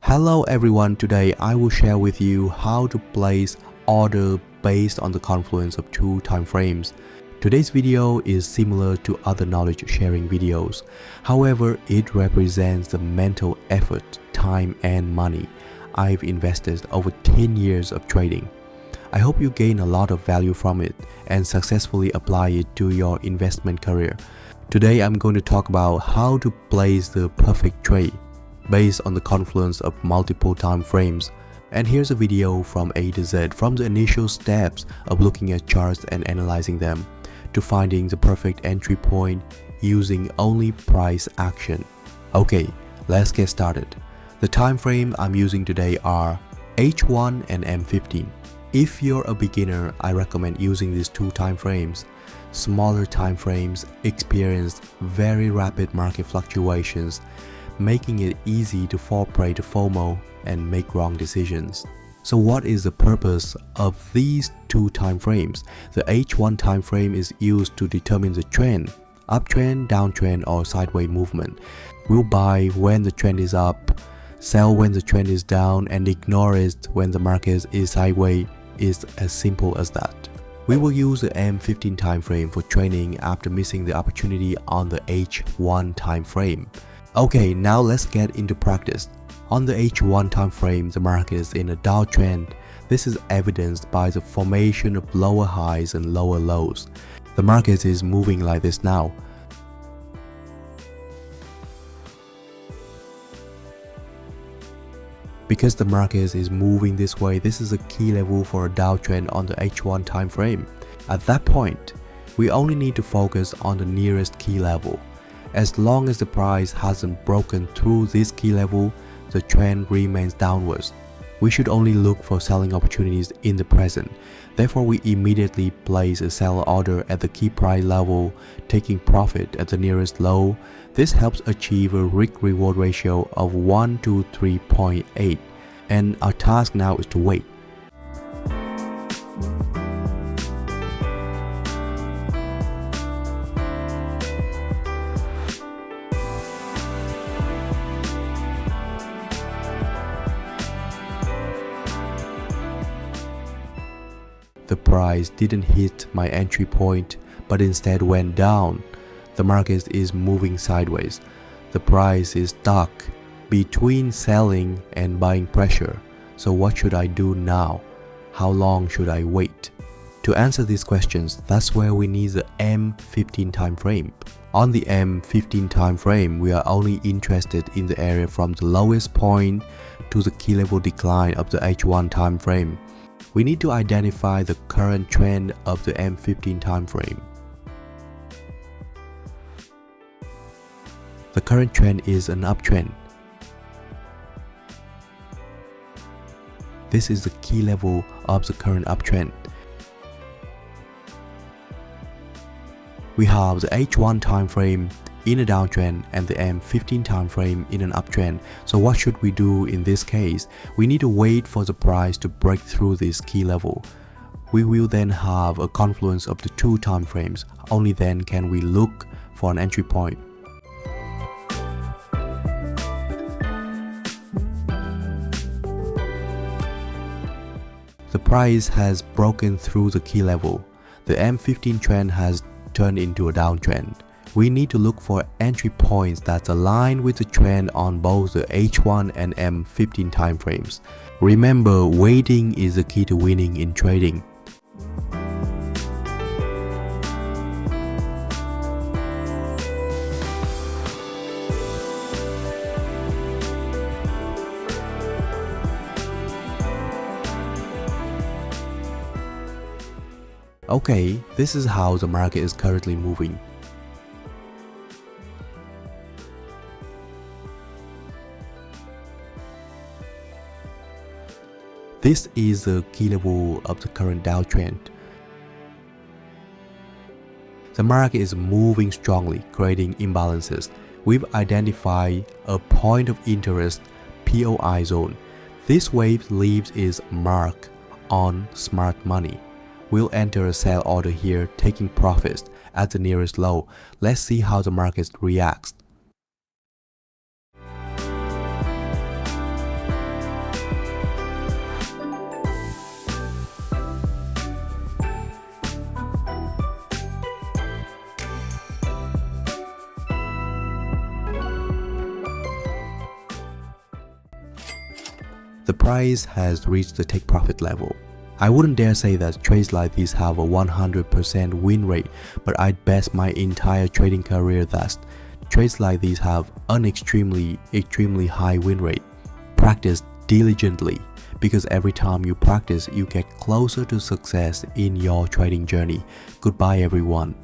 Hello everyone, today I will share with you how to place order based on the confluence of two time frames. Today's video is similar to other knowledge sharing videos. However, it represents the mental effort, time and money I've invested over 10 years of trading. I hope you gain a lot of value from it and successfully apply it to your investment career. Today I'm going to talk about how to place the perfect trade based on the confluence of multiple time frames. And here's a video from A to Z, from the initial steps of looking at charts and analyzing them, to finding the perfect entry point using only price action. Okay, let's get started. The time frame I'm using today are H1 and M15. If you're a beginner, I recommend using these two time frames. Smaller time frames experience very rapid market fluctuations, making it easy to fall prey to FOMO and make wrong decisions. So what is the purpose of these two time frames? The H1 time frame is used to determine the trend, uptrend, downtrend or sideways movement. We'll buy when the trend is up, sell when the trend is down, and ignore it when the market is sideways. It's as simple as that. We will use the M15 time frame for trading after missing the opportunity on the H1 time frame. Okay, now let's get into practice. On the H1 time frame, the market is in a downtrend. This is evidenced by the formation of lower highs and lower lows. The market is moving like this now. Because the market is moving this way, this is a key level for a downtrend on the H1 time frame. At that point, we only need to focus on the nearest key level. As long as the price hasn't broken through this key level, the trend remains downwards. We should only look for selling opportunities in the present. Therefore, we immediately place a sell order at the key price level, taking profit at the nearest low. This helps achieve a risk-reward ratio of 1 to 3.8. And our task now is to wait. The price didn't hit my entry point, but instead went down. The market is moving sideways. The price is stuck between selling and buying pressure. So what should I do now? How long should I wait? To answer these questions, that's where we need the M15 time frame. On the M15 time frame, we are only interested in the area from the lowest point to the key level decline of the H1 time frame. We need to identify the current trend of the M15 time frame. The current trend is an uptrend. This is the key level of the current uptrend. We have the H1 time frame in a downtrend and the M15 time frame in an uptrend. So what should we do in this case? We need to wait for the price to break through this key level. We will then have a confluence of the two time frames. Only then can we look for an entry point. The price has broken through the key level. The M15 trend has turned into a downtrend. We need to look for entry points that align with the trend on both the H1 and M15 time frames. Remember, waiting is the key to winning in trading. Okay, this is how the market is currently moving. This is the key level of the current downtrend. The market is moving strongly, creating imbalances. We've identified a point of interest, POI zone. This wave leaves its mark on smart money. We'll enter a sell order here, taking profits at the nearest low. Let's see how the market reacts. the price has reached the take profit level. I wouldn't dare say that trades like these have a 100% win rate, but I'd bet my entire trading career that trades like these have an extremely high win rate. Practice diligently, because every time you practice, you get closer to success in your trading journey. Goodbye everyone.